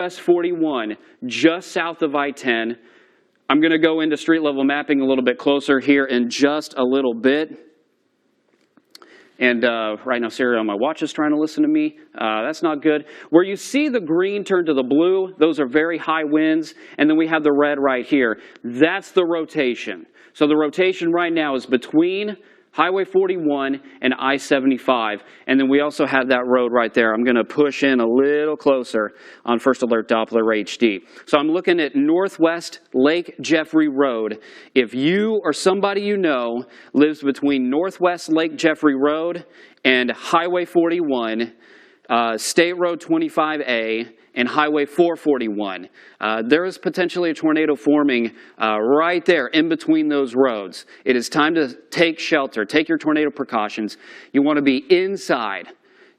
US 41, just south of I-10. I'm going to go into street level mapping a little bit closer here in just a little bit. And right now, Siri on my watch is trying to listen to me. That's not good. Where you see the green turn to the blue, those are very high winds. And then we have the red right here. That's the rotation. So the rotation right now is between Highway 41 and I-75. And then we also have that road right there. I'm going to push in a little closer on First Alert Doppler HD. So I'm looking at Northwest Lake Jeffrey Road. If you or somebody you know lives between Northwest Lake Jeffrey Road and Highway 41, State Road 25A, and Highway 441. There is potentially a tornado forming right there in between those roads. It is time to take shelter, take your tornado precautions. You want to be inside.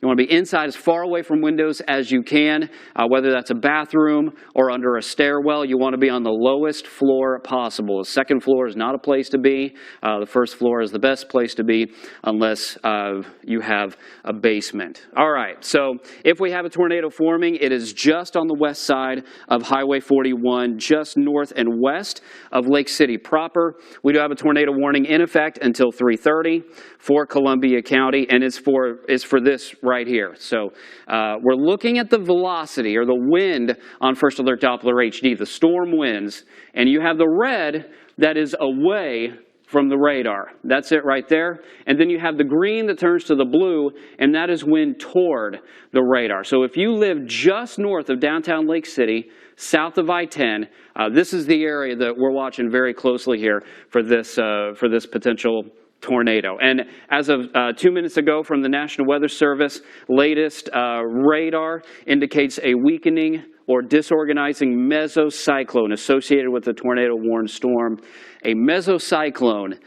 You want to be inside as far away from windows as you can, whether that's a bathroom or under a stairwell. You want to be on the lowest floor possible. The second floor is not a place to be. The first floor is the best place to be unless you have a basement. All right, so if we have a tornado forming, it is just on the west side of Highway 41, just north and west of Lake City proper. We do have a tornado warning in effect until 3:30 for Columbia County, and it's for this right here. So we're looking at the velocity or the wind on First Alert Doppler HD, the storm winds, and you have the red that is away from the radar. That's it right there. And then you have the green that turns to the blue, and that is wind toward the radar. So if you live just north of downtown Lake City, south of I-10, this is the area that we're watching very closely here for this potential tornado. And as of 2 minutes ago from the National Weather Service, latest radar indicates a weakening or disorganizing mesocyclone associated with the tornado-warned storm. A mesocyclone,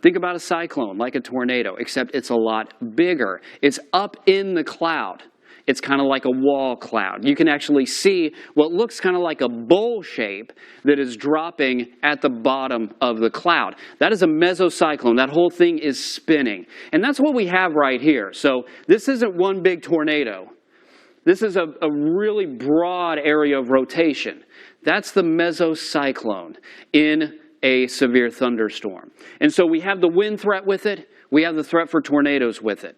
think about a cyclone like a tornado, except it's a lot bigger. It's up in the cloud. It's kind of like a wall cloud. You can actually see what looks kind of like a bowl shape that is dropping at the bottom of the cloud. That is a mesocyclone. That whole thing is spinning. And that's what we have right here. So this isn't one big tornado. This is a really broad area of rotation. That's the mesocyclone in a severe thunderstorm. And so we have the wind threat with it. We have the threat for tornadoes with it.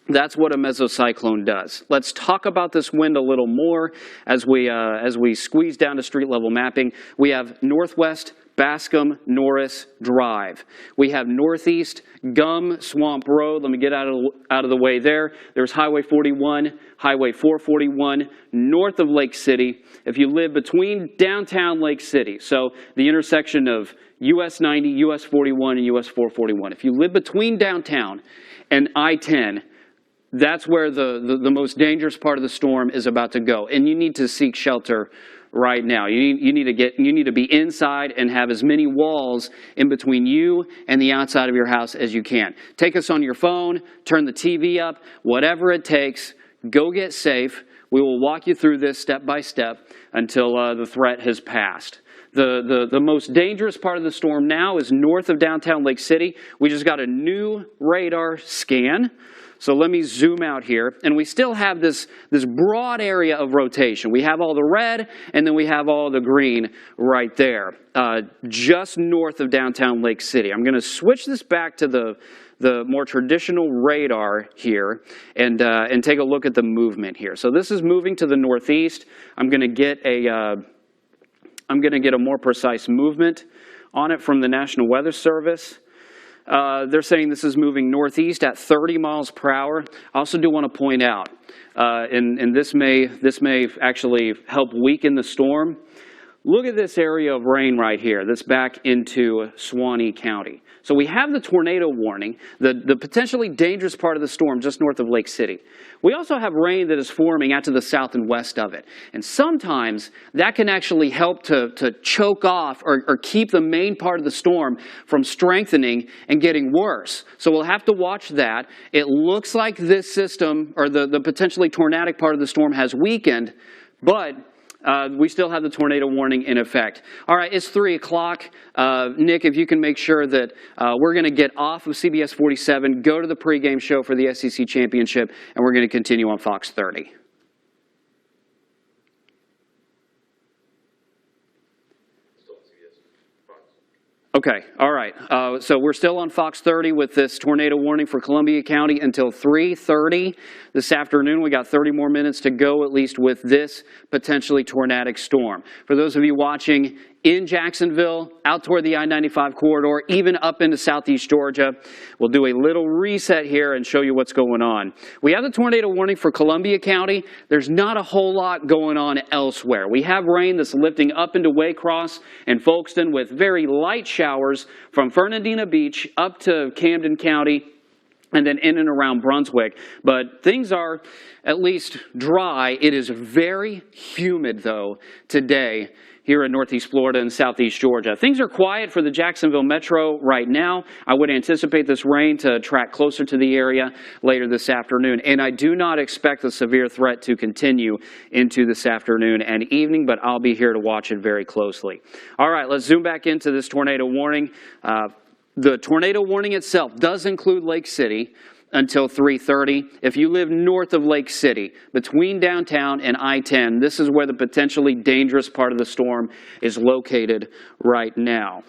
That's what a mesocyclone does. Let's talk about this wind a little more as we squeeze down to street level mapping. We have northwest Bascom Norris Drive. We have northeast Gum Swamp Road. Let me get out of the way there. There's Highway 41, Highway 441, north of Lake City. If you live between downtown Lake City, so the intersection of US 90, US 41, and US 441. If you live between downtown and I-10, that's where the most dangerous part of the storm is about to go. And you need to seek shelter right now. You need to be inside and have as many walls in between you and the outside of your house as you can. Take us on your phone, turn the TV up, whatever it takes, go get safe. We will walk you through this step by step until the threat has passed. The most dangerous part of the storm now is north of downtown Lake City. We just got a new radar scan. So let me zoom out here, and we still have this broad area of rotation. We have all the red, and then we have all the green right there, just north of downtown Lake City. I'm going to switch this back to the more traditional radar here, and take a look at the movement here. So this is moving to the northeast. I'm going to get a more precise movement on it from the National Weather Service. They're saying this is moving northeast at 30 miles per hour. I also do want to point out, and this may actually help weaken the storm. Look at this area of rain right here that's back into Suwannee County. So we have the tornado warning, the potentially dangerous part of the storm just north of Lake City. We also have rain that is forming out to the south and west of it. And sometimes that can actually help to choke off or keep the main part of the storm from strengthening and getting worse. So we'll have to watch that. It looks like this system, or the potentially tornadic part of the storm, has weakened, but we still have the tornado warning in effect. All right, it's 3 o'clock. Nick, if you can make sure that we're going to get off of CBS 47, go to the pregame show for the SEC Championship, and we're going to continue on Fox 30. Okay, all right. So we're still on Fox 30 with this tornado warning for Columbia County until 3:30 this afternoon. We got 30 more minutes to go, at least, with this potentially tornadic storm. For those of you watching in Jacksonville, out toward the I-95 corridor, even up into southeast Georgia, we'll do a little reset here and show you what's going on. We have the tornado warning for Columbia County. There's not a whole lot going on elsewhere. We have rain that's lifting up into Waycross and Folkestone with very light showers from Fernandina Beach up to Camden County and then in and around Brunswick. But things are at least dry. It is very humid, though, today here in Northeast Florida and Southeast Georgia. Things are quiet for the Jacksonville Metro right now. I would anticipate this rain to track closer to the area later this afternoon. And I do not expect the severe threat to continue into this afternoon and evening, but I'll be here to watch it very closely. All right, let's zoom back into this tornado warning. The tornado warning itself does include Lake City until 3:30. If you live north of Lake City, between downtown and I-10, this is where the potentially dangerous part of the storm is located right now.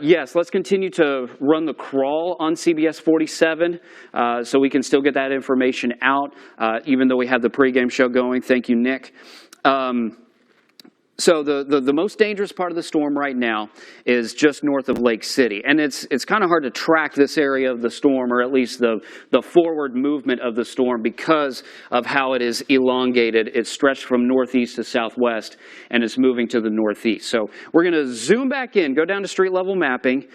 Yes, let's continue to run the crawl on CBS 47 so we can still get that information out, even though we have the pregame show going. Thank you, Nick. So the most dangerous part of the storm right now is just north of Lake City. And it's kind of hard to track this area of the storm, or at least the forward movement of the storm, because of how it is elongated. It's stretched from northeast to southwest, and it's moving to the northeast. So we're going to zoom back in, go down to street level mapping.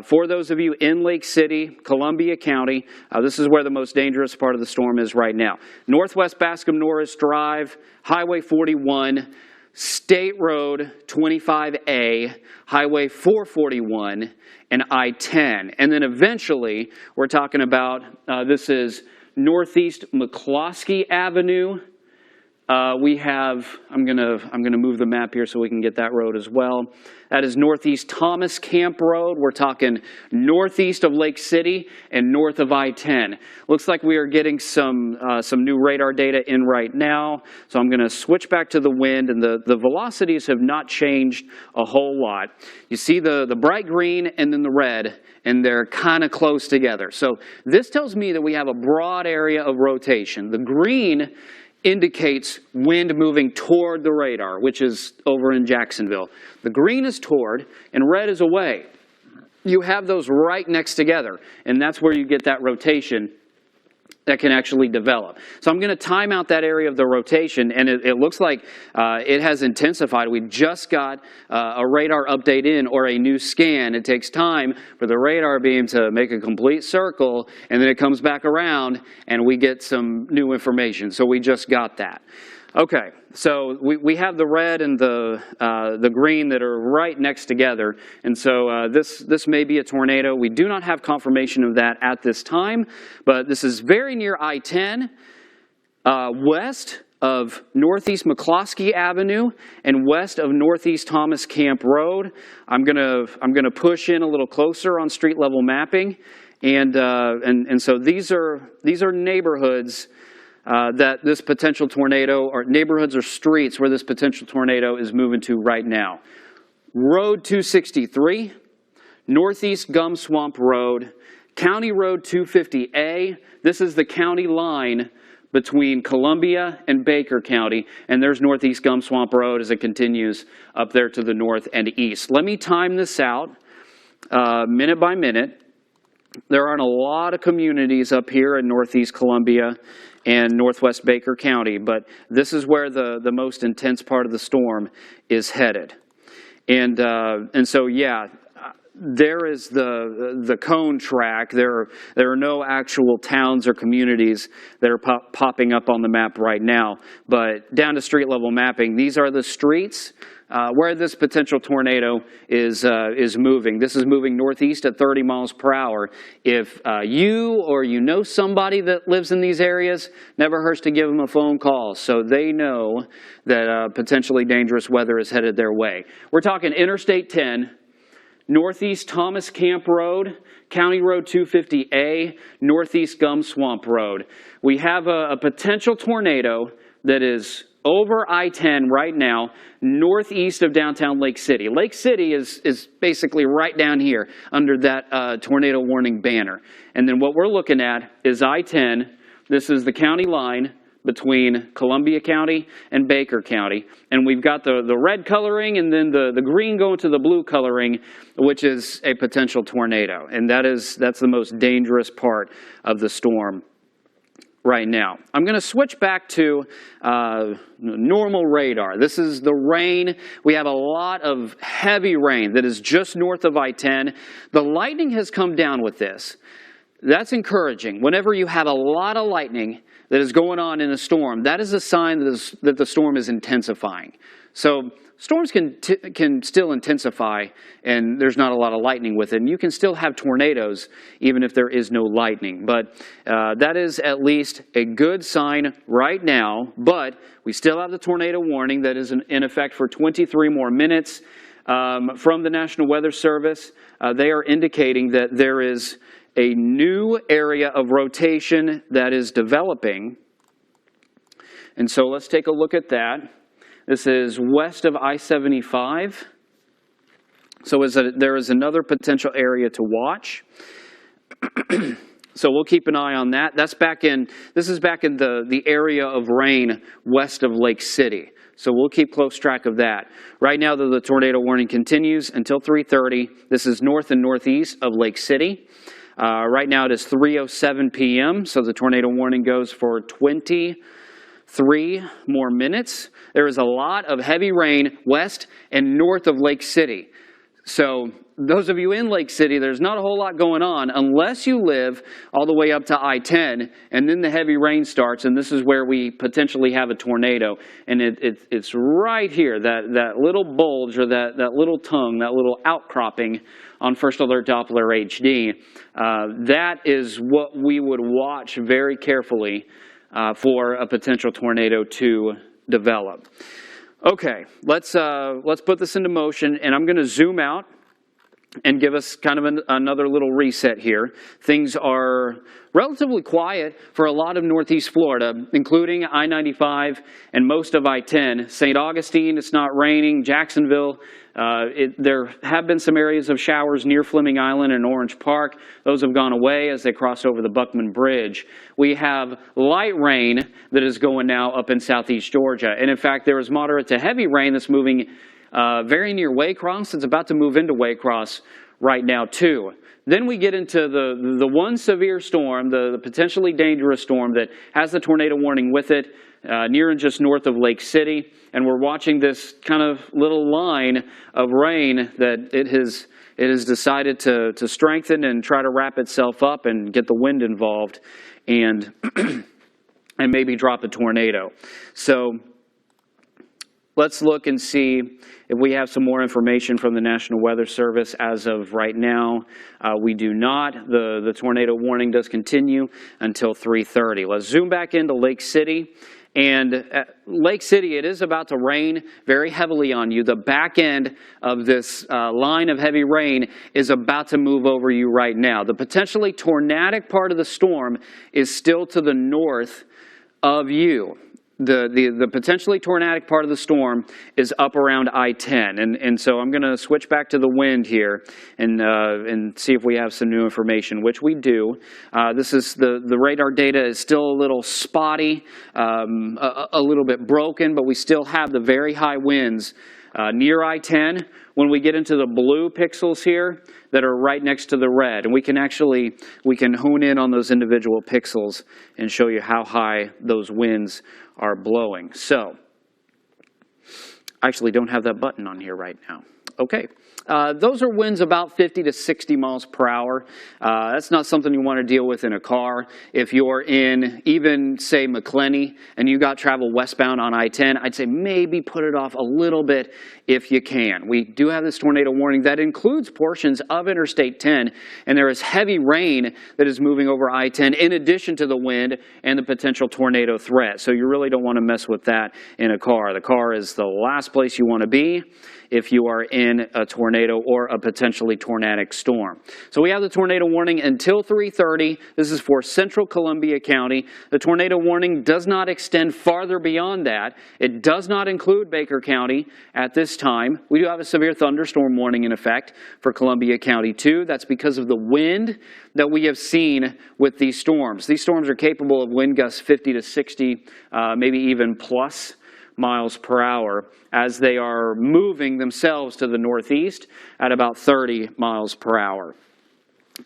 For those of you in Lake City, Columbia County, this is where the most dangerous part of the storm is right now. Northwest Bascom Norris Drive, Highway 41, State Road 25A, Highway 441, and I-10. And then eventually, we're talking about, this is Northeast McCloskey Avenue. We have, I'm gonna move the map here so we can get that road as well. That is Northeast Thomas Camp Road. We're talking northeast of Lake City and north of I-10. Looks like we are getting some new radar data in right now. So I'm gonna switch back to the wind, and the velocities have not changed a whole lot. You see the bright green and then the red, and they're kind of close together. So this tells me that we have a broad area of rotation. The green indicates wind moving toward the radar, which is over in Jacksonville. The green is toward, and red is away. You have those right next together, and that's where you get that rotation that can actually develop. So I'm going to time out that area of the rotation, and it looks like it has intensified. We just got a radar update in, or a new scan. It takes time for the radar beam to make a complete circle, and then it comes back around, and we get some new information. So we just got that. Okay, so we have the red and the green that are right next together, and so this may be a tornado. We do not have confirmation of that at this time, but this is very near I-10, west of Northeast McCloskey Avenue and west of Northeast Thomas Camp Road. I'm gonna push in a little closer on street level mapping, and so these are neighborhoods that this potential tornado, or neighborhoods or streets where this potential tornado is moving to right now. Road 263, Northeast Gum Swamp Road, County Road 250A. This is the county line between Columbia and Baker County, and there's Northeast Gum Swamp Road as it continues up there to the north and east. Let me time this out minute by minute. There aren't a lot of communities up here in Northeast Columbia and Northwest Baker County, but this is where the most intense part of the storm is headed. And so, yeah, there is the cone track. There are no actual towns or communities that are popping up on the map right now, but down to street level mapping, these are the streets where this potential tornado is moving. This is moving northeast at 30 miles per hour. If you or you know somebody that lives in these areas, never hurts to give them a phone call so they know that potentially dangerous weather is headed their way. We're talking Interstate 10, Northeast Thomas Camp Road, County Road 250A, Northeast Gum Swamp Road. We have a potential tornado that is over I-10 right now, northeast of downtown Lake City. Lake City is basically right down here under that tornado warning banner. And then what we're looking at is I-10. This is the county line between Columbia County and Baker County. And we've got the red coloring and then the green going to the blue coloring, which is a potential tornado. And that's the most dangerous part of the storm right now. I'm going to switch back to normal radar. This is the rain. We have a lot of heavy rain that is just north of I-10. The lightning has come down with this. That's encouraging. Whenever you have a lot of lightning that is going on in a storm, that is a sign that the storm is intensifying. So storms can still intensify and there's not a lot of lightning with it. And you can still have tornadoes even if there is no lightning. But that is at least a good sign right now. But we still have the tornado warning that is in effect for 23 more minutes. From the National Weather Service, they are indicating that there is a new area of rotation that is developing. And so let's take a look at that. This is west of I-75. So there is another potential area to watch. So we'll keep an eye on that. This is back in the area of rain west of Lake City. So we'll keep close track of that. Right now, the tornado warning continues until 3:30. This is north and northeast of Lake City. Right now it is 3:07 p.m., so the tornado warning goes for 23 more minutes. There is a lot of heavy rain west and north of Lake City. So those of you in Lake City, there's not a whole lot going on unless you live all the way up to I-10, and then the heavy rain starts, and this is where we potentially have a tornado. And it's right here, that little bulge or that little tongue, that little outcropping on First Alert Doppler HD. That is what we would watch very carefully for a potential tornado to develop. Okay, let's put this into motion, and I'm going to zoom out and give us kind of another little reset here. Things are relatively quiet for a lot of Northeast Florida, including I-95 and most of I-10. St. Augustine, it's not raining. Jacksonville, there have been some areas of showers near Fleming Island and Orange Park. Those have gone away as they cross over the Buckman Bridge. We have light rain that is going now up in southeast Georgia. And in fact, there is moderate to heavy rain that's moving very near Waycross. It's about to move into Waycross right now too. Then we get into the one severe storm, the potentially dangerous storm that has the tornado warning with it, near and just north of Lake City. And we're watching this kind of little line of rain that it has decided to strengthen and try to wrap itself up and get the wind involved and and maybe drop a tornado. So let's look and see if we have some more information from the National Weather Service. As of right now, we do not. The tornado warning does continue until 3:30. Let's zoom back into Lake City. And Lake City, it is about to rain very heavily on you. The back end of this line of heavy rain is about to move over you right now. The potentially tornadic part of the storm is still to the north of you. The potentially tornadic part of the storm is up around I-10. And so I'm going to switch back to the wind here and see if we have some new information, which we do. This is the radar data is still a little spotty, a little bit broken, but we still have the very high winds near I-10. When we get into the blue pixels here that are right next to the red, and we can hone in on those individual pixels and show you how high those winds are blowing. So, I actually don't have that button on here right now. Okay. Those are winds about 50 to 60 miles per hour. That's not something you want to deal with in a car. If you're in even, say, McClenny, and you got travel westbound on I-10, I'd say maybe put it off a little bit if you can. We do have this tornado warning that includes portions of Interstate 10, and there is heavy rain that is moving over I-10 in addition to the wind and the potential tornado threat. So you really don't want to mess with that in a car. The car is the last place you want to be if you are in a tornado or a potentially tornadic storm. So we have the tornado warning until 3:30. This is for central Columbia County. The tornado warning does not extend farther beyond that. It does not include Baker County at this time. We do have a severe thunderstorm warning in effect for Columbia County too. That's because of the wind that we have seen with these storms. These storms are capable of wind gusts 50 to 60, maybe even plus miles per hour as they are moving themselves to the northeast at about 30 miles per hour.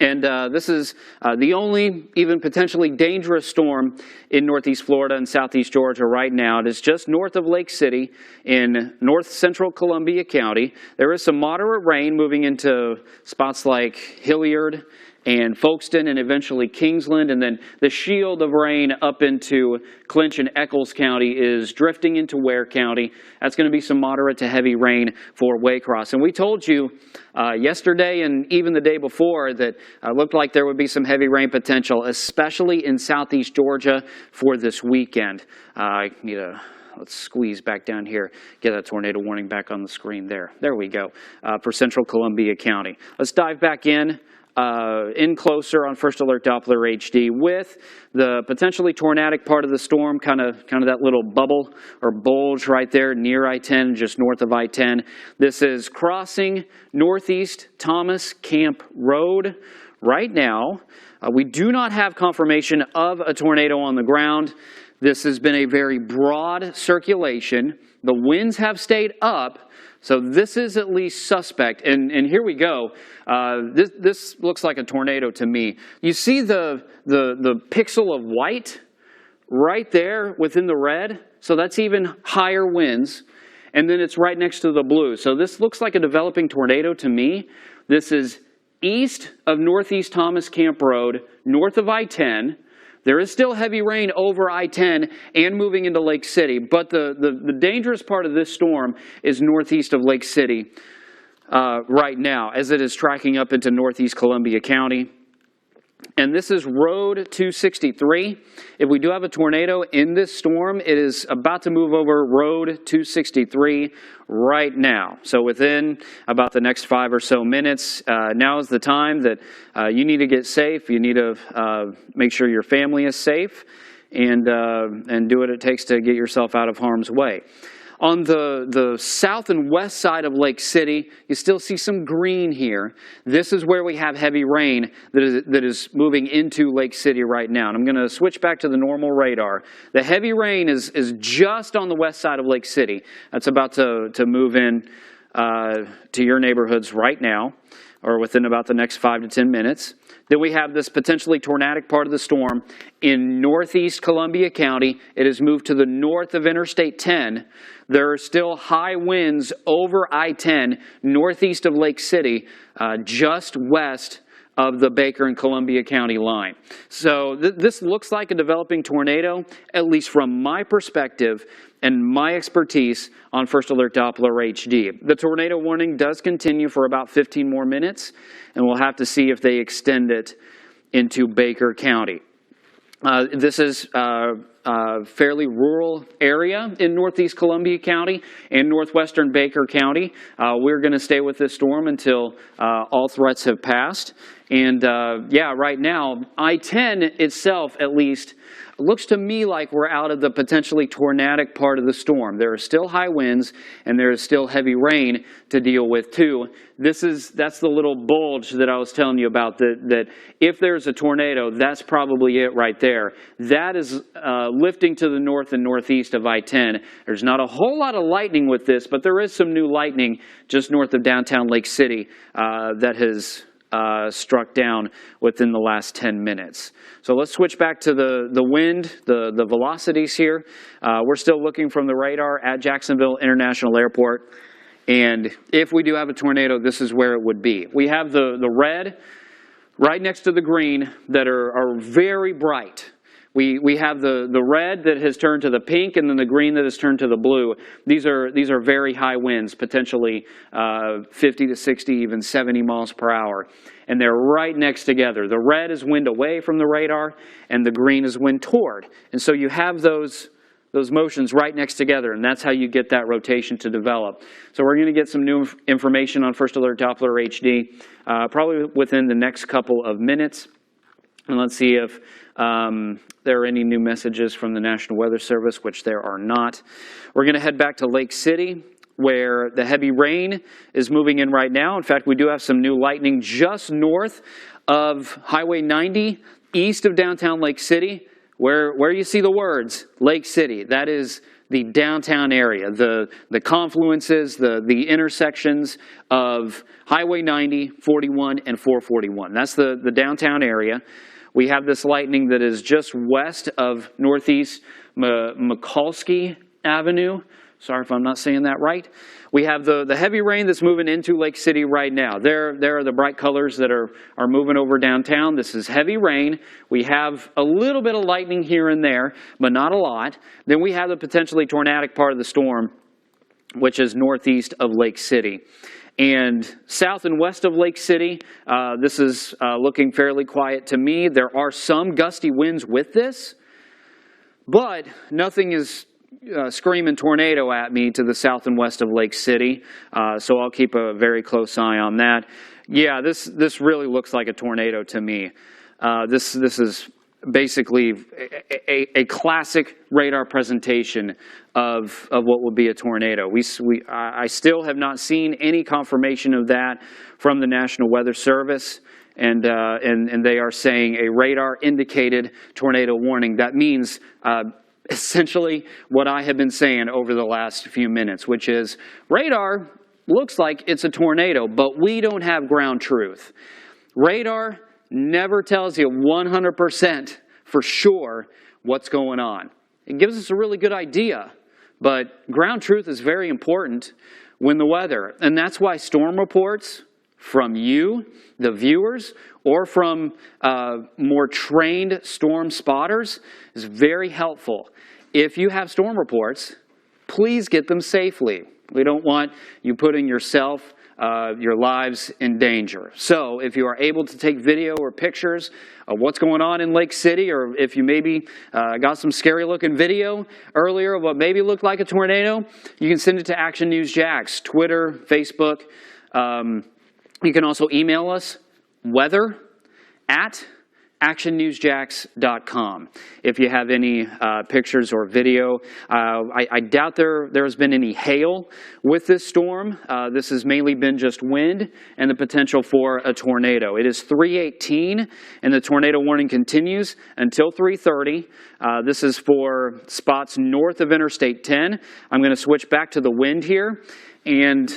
And this is the only even potentially dangerous storm in northeast Florida and southeast Georgia right now. It is just north of Lake City in north central Columbia County. There is some moderate rain moving into spots like Hilliard and Folkestone and eventually Kingsland, and then the shield of rain up into Clinch and Eccles County is drifting into Ware County. That's going to be some moderate to heavy rain for Waycross. And we told you yesterday and even the day before that looked like there would be some heavy rain potential, especially in southeast Georgia for this weekend. I need to let's squeeze back down here, get that tornado warning back on the screen there. There we go, for central Columbia County. Let's dive back in closer on First Alert Doppler HD with the potentially tornadic part of the storm, kind of that little bubble or bulge right there near I-10, just north of I-10. This is crossing northeast Thomas Camp Road right now. We do not have confirmation of a tornado on the ground. This has been a very broad circulation. The winds have stayed up. So this is at least suspect, and here we go. This looks like a tornado to me. You see the pixel of white right there within the red? So that's even higher winds, and then it's right next to the blue. So this looks like a developing tornado to me. This is east of northeast Thomas Camp Road, north of I-10. There is still heavy rain over I-10 and moving into Lake City, but the dangerous part of this storm is northeast of Lake City right now, as it is tracking up into northeast Columbia County. And this is Road 263. If we do have a tornado in this storm, it is about to move over Road 263 right now. So within about the next 5 or so minutes, now is the time that you need to get safe. You need to make sure your family is safe and do what it takes to get yourself out of harm's way. On the south and west side of Lake City, you still see some green here. This is where we have heavy rain that is moving into Lake City right now. And I'm going to switch back to the normal radar. The heavy rain is just on the west side of Lake City. That's about to move in to your neighborhoods right now, or within about the next 5 to 10 minutes. Then we have this potentially tornadic part of the storm in northeast Columbia County. It has moved to the north of Interstate 10. There are still high winds over I-10 northeast of Lake City, just west of the Baker and Columbia County line. So this looks like a developing tornado, at least from my perspective and my expertise on First Alert Doppler HD. The tornado warning does continue for about 15 more minutes, and we'll have to see if they extend it into Baker County. This is a fairly rural area in northeast Columbia County and northwestern Baker County. We're going to stay with this storm until all threats have passed. And yeah, right now, I-10 itself, at least, looks to me like we're out of the potentially tornadic part of the storm. There are still high winds and there is still heavy rain to deal with too. That's the little bulge that I was telling you about, that if there's a tornado, that's probably it right there. That is lifting to the north and northeast of I-10. There's not a whole lot of lightning with this, but there is some new lightning just north of downtown Lake City that has struck down within the last 10 minutes. So let's switch back to the wind, the velocities here. We're still looking from the radar at Jacksonville International Airport. And if we do have a tornado, this is where it would be. We have the red right next to the green that are very bright. We have the red that has turned to the pink, and then the green that has turned to the blue. These are very high winds, potentially 50 to 60, even 70 miles per hour. And they're right next together. The red is wind away from the radar, and the green is wind toward. And so you have those those motions right next together, and that's how you get that rotation to develop. So we're going to get some new information on First Alert Doppler HD probably within the next couple of minutes. And let's see if there are any new messages from the National Weather Service, which there are not. We're going to head back to Lake City, where the heavy rain is moving in right now. In fact, we do have some new lightning just north of Highway 90, east of downtown Lake City, where you see the words Lake City. That is the downtown area, the confluences, the intersections of Highway 90, 41, and 441. That's the downtown area. We have this lightning that is just west of Northeast Mikulski Avenue. Sorry if I'm not saying that right. We have the heavy rain that's moving into Lake City right now. There are the bright colors that are moving over downtown. This is heavy rain. We have a little bit of lightning here and there, but not a lot. Then we have the potentially tornadic part of the storm, which is northeast of Lake City. And south and west of Lake City, this is looking fairly quiet to me. There are some gusty winds with this, but nothing is screaming tornado at me to the south and west of Lake City, so I'll keep a very close eye on that. Yeah, this really looks like a tornado to me. This is basically a classic radar presentation of what would be a tornado. I still have not seen any confirmation of that from the National Weather Service, and they are saying a radar indicated tornado warning. That means essentially what I have been saying over the last few minutes, which is radar looks like it's a tornado, but we don't have ground truth. Radar never tells you 100% for sure what's going on. It gives us a really good idea, but ground truth is very important when the weather, and that's why storm reports from you, the viewers, or from more trained storm spotters is very helpful. If you have storm reports, please get them safely. We don't want you putting yourself, your lives in danger. So if you are able to take video or pictures of what's going on in Lake City, or if you maybe got some scary looking video earlier of what maybe looked like a tornado, you can send it to Action News WJAX, Twitter, Facebook. You can also email us, weather@actionnewsjax.com. If you have any pictures or video, I doubt there has been any hail with this storm. This has mainly been just wind and the potential for a tornado. It is 3:18 and the tornado warning continues until 3:30. This is for spots north of Interstate 10. I'm going to switch back to the wind here. And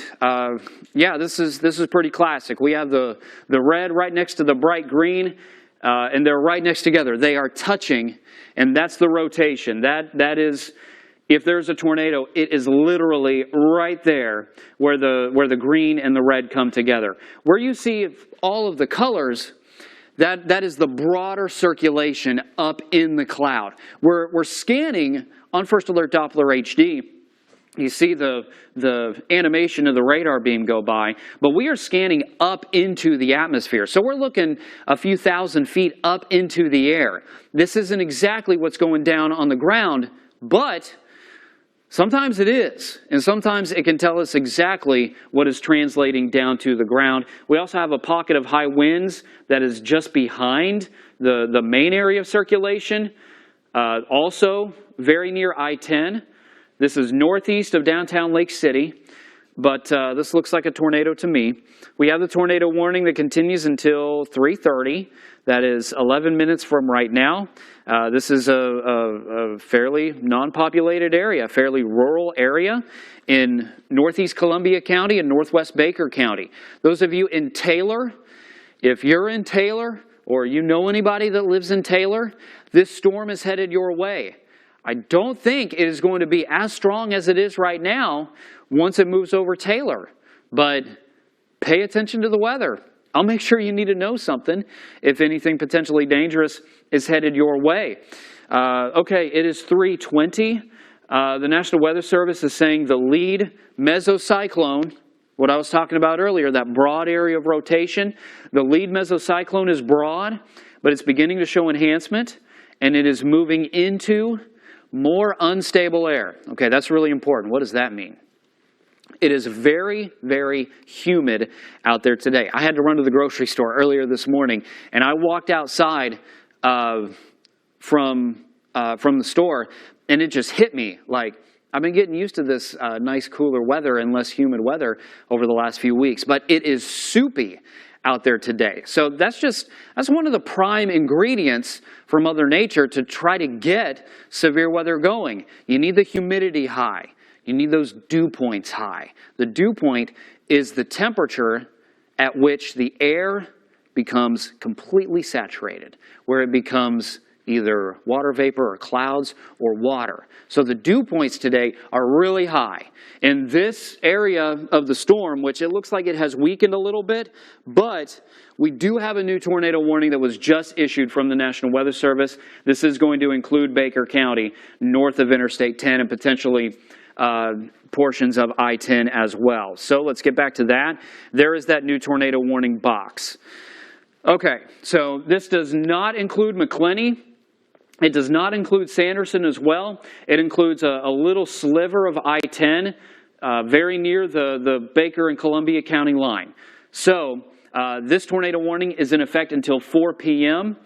yeah, this is pretty classic. We have the red right next to the bright green, and they're right next together. They are touching, and that's the rotation. That is, if there's a tornado, it is literally right there where the green and the red come together. Where you see all of the colors, that is the broader circulation up in the cloud. We're scanning on First Alert Doppler HD. You see the animation of the radar beam go by, but we are scanning up into the atmosphere. So we're looking a few thousand feet up into the air. This isn't exactly what's going down on the ground, but sometimes it is. And sometimes it can tell us exactly what is translating down to the ground. We also have a pocket of high winds that is just behind the main area of circulation, also very near I-10. This is northeast of downtown Lake City, but this looks like a tornado to me. We have the tornado warning that continues until 3:30. That is 11 minutes from right now. This is a fairly non-populated area, a fairly rural area in northeast Columbia County and northwest Baker County. Those of you in Taylor, if you're in Taylor or you know anybody that lives in Taylor, this storm is headed your way. I don't think it is going to be as strong as it is right now once it moves over Taylor, but pay attention to the weather. I'll make sure you need to know something if anything potentially dangerous is headed your way. Okay, it is 3:20. The National Weather Service is saying the lead mesocyclone, what I was talking about earlier, that broad area of rotation, the lead mesocyclone is broad, but it's beginning to show enhancement, and it is moving into More unstable air. Okay, that's really important. What does that mean? It is very, very humid out there today. I had to run to the grocery store earlier this morning, and I walked outside from the store, and it just hit me. Like, I've been getting used to this nice, cooler weather and less humid weather over the last few weeks, but it is soupy out there today. So that's one of the prime ingredients for Mother Nature to try to get severe weather going. You need the humidity high. You need those dew points high. The dew point is the temperature at which the air becomes completely saturated, where it becomes either water vapor or clouds or water. So the dew points today are really high. In this area of the storm, which it looks like it has weakened a little bit, but we do have a new tornado warning that was just issued from the National Weather Service. This is going to include Baker County, north of Interstate 10, and potentially portions of I-10 as well. So let's get back to that. There is that new tornado warning box. Okay, so this does not include McClenny. It does not include Sanderson as well. It includes a little sliver of I-10 very near the Baker and Columbia County line. So this tornado warning is in effect until 4 p.m.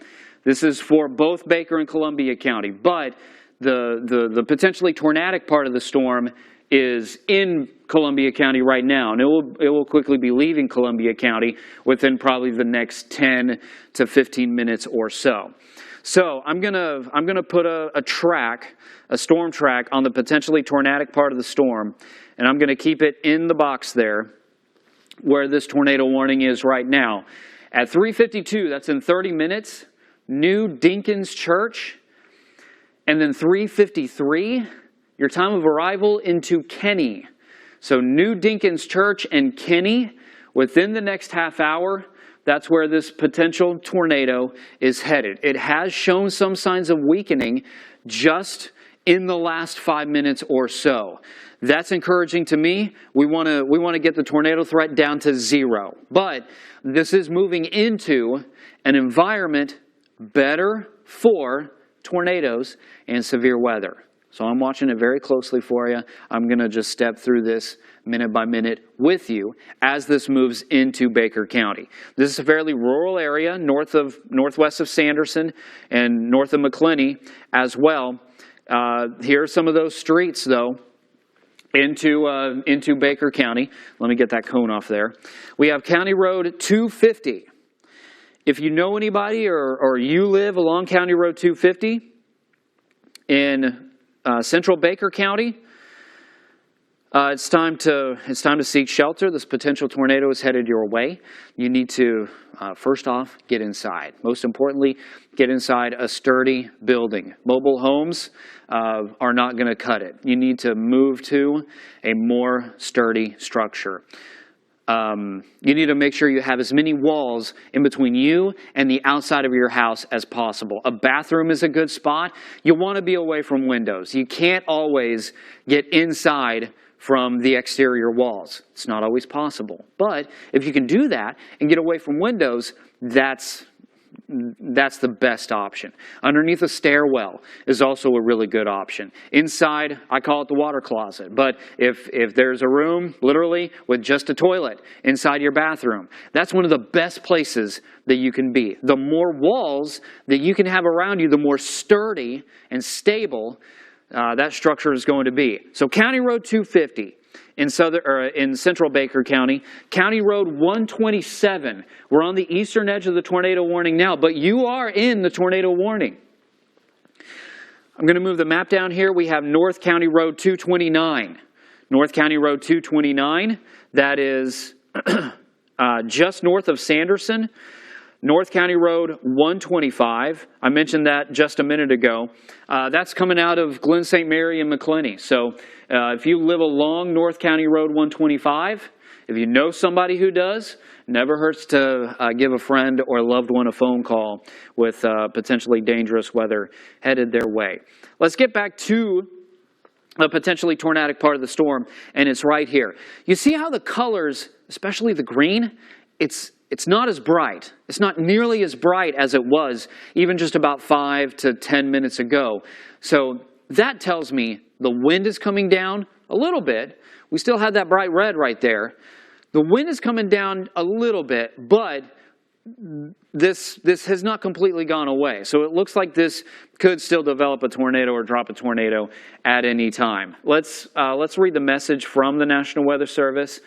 This is for both Baker and Columbia County, but the potentially tornadic part of the storm is in Columbia County right now, and it will quickly be leaving Columbia County within probably the next 10 to 15 minutes or so. So I'm gonna put a storm track on the potentially tornadic part of the storm, and I'm gonna keep it in the box there where this tornado warning is right now. At 3:52, that's in 30 minutes, New Dinkins Church, and then 3:53, your time of arrival into Kenny. So New Dinkins Church and Kenny, within the next half hour, that's where this potential tornado is headed. It has shown some signs of weakening just in the last 5 minutes or so. That's encouraging to me. We want to get the tornado threat down to 0. But this is moving into an environment better for tornadoes and severe weather. So I'm watching it very closely for you. I'm going to just step through this minute by minute with you as this moves into Baker County. This is a fairly rural area northwest of Sanderson and north of McClenny as well. Here are some of those streets, though, into Baker County. Let me get that cone off there. We have County Road 250. If you know anybody or you live along County Road 250 in central Baker County, it's time to seek shelter. This potential tornado is headed your way. You need to, first off, get inside. Most importantly, get inside a sturdy building. Mobile homes are not going to cut it. You need to move to a more sturdy structure. You need to make sure you have as many walls in between you and the outside of your house as possible. A bathroom is a good spot. You want to be away from windows. You can't always get inside from the exterior walls. It's not always possible. But if you can do that and get away from windows, that's the best option. Underneath a stairwell is also a really good option. Inside, I call it the water closet. But if there's a room, literally, with just a toilet inside your bathroom, that's one of the best places that you can be. The more walls that you can have around you, the more sturdy and stable that structure is going to be. So County Road 250 in central Baker County, County Road 127. We're on the eastern edge of the tornado warning now, but you are in the tornado warning. I'm going to move the map down here. We have North County Road 229. North County Road 229, that is just north of Sanderson. North County Road 125, I mentioned that just a minute ago. That's coming out of Glen St. Mary and McClenny. So if you live along North County Road 125, if you know somebody who does, never hurts to give a friend or loved one a phone call with potentially dangerous weather headed their way. Let's get back to a potentially tornadic part of the storm, and it's right here. You see how the colors, especially the green, it's not as bright. It's not nearly as bright as it was even just about 5 to 10 minutes ago. So that tells me the wind is coming down a little bit. We still have that bright red right there. The wind is coming down a little bit, but this has not completely gone away. So it looks like this could still develop a tornado or drop a tornado at any time. Let's read the message from the National Weather Service.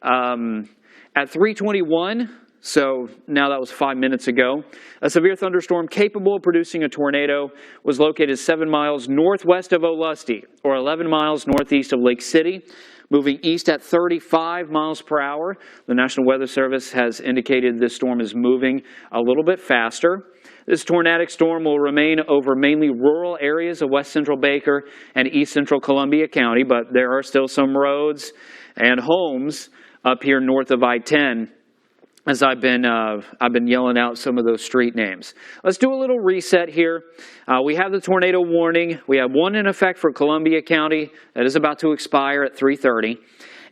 At 3:21, so now that was 5 minutes ago, a severe thunderstorm capable of producing a tornado was located 7 miles northwest of Olustee, or 11 miles northeast of Lake City, moving east at 35 miles per hour. The National Weather Service has indicated this storm is moving a little bit faster. This tornadic storm will remain over mainly rural areas of west central Baker and east central Columbia County, but there are still some roads and homes up here north of I-10 as I've been yelling out some of those street names. Let's do a little reset here. We have the tornado warning. We have one in effect for Columbia County that is about to expire at 3:30.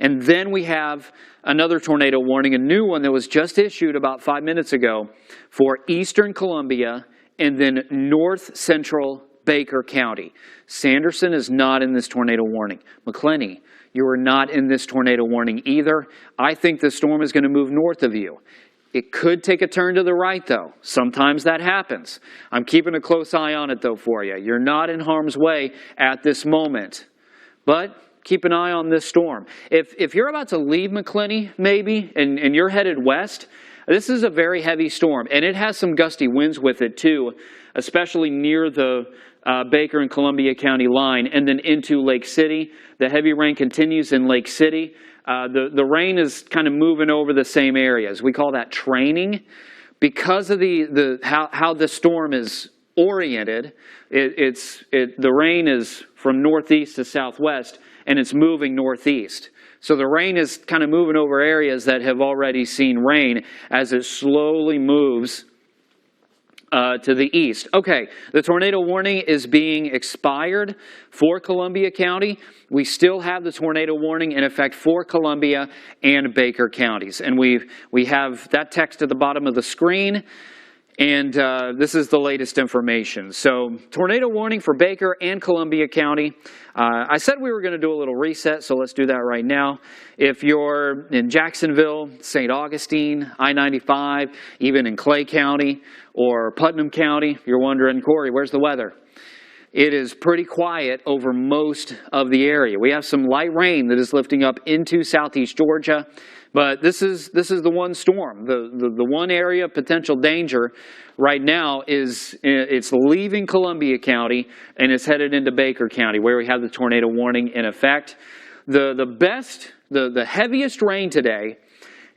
And then we have another tornado warning, a new one that was just issued about 5 minutes ago for eastern Columbia and then north central Baker County. Sanderson is not in this tornado warning. McClenny, you are not in this tornado warning either. I think the storm is going to move north of you. It could take a turn to the right, though. Sometimes that happens. I'm keeping a close eye on it, though, for you. You're not in harm's way at this moment. But keep an eye on this storm. If you're about to leave McClenny, maybe, and you're headed west, this is a very heavy storm. And it has some gusty winds with it, too, especially near the Baker and Columbia County line and then into Lake City. The heavy rain continues in Lake City. The rain is kind of moving over the same areas. We call that training. Because of how the storm is oriented, the rain is from northeast to southwest and it's moving northeast. So the rain is kind of moving over areas that have already seen rain as it slowly moves to the east. Okay, the tornado warning is being expired for Columbia County. We still have the tornado warning in effect for Columbia and Baker counties. And we have that text at the bottom of the screen. And this is the latest information. So tornado warning for Baker and Columbia County. I said we were going to do a little reset, so let's do that right now. If you're in Jacksonville, St. Augustine, I-95, even in Clay County or Putnam County, you're wondering, Corey, where's the weather? It is pretty quiet over most of the area. We have some light rain that is lifting up into southeast Georgia. But this is the one storm. The one area of potential danger right now is it's leaving Columbia County and it's headed into Baker County where we have the tornado warning in effect. The heaviest rain today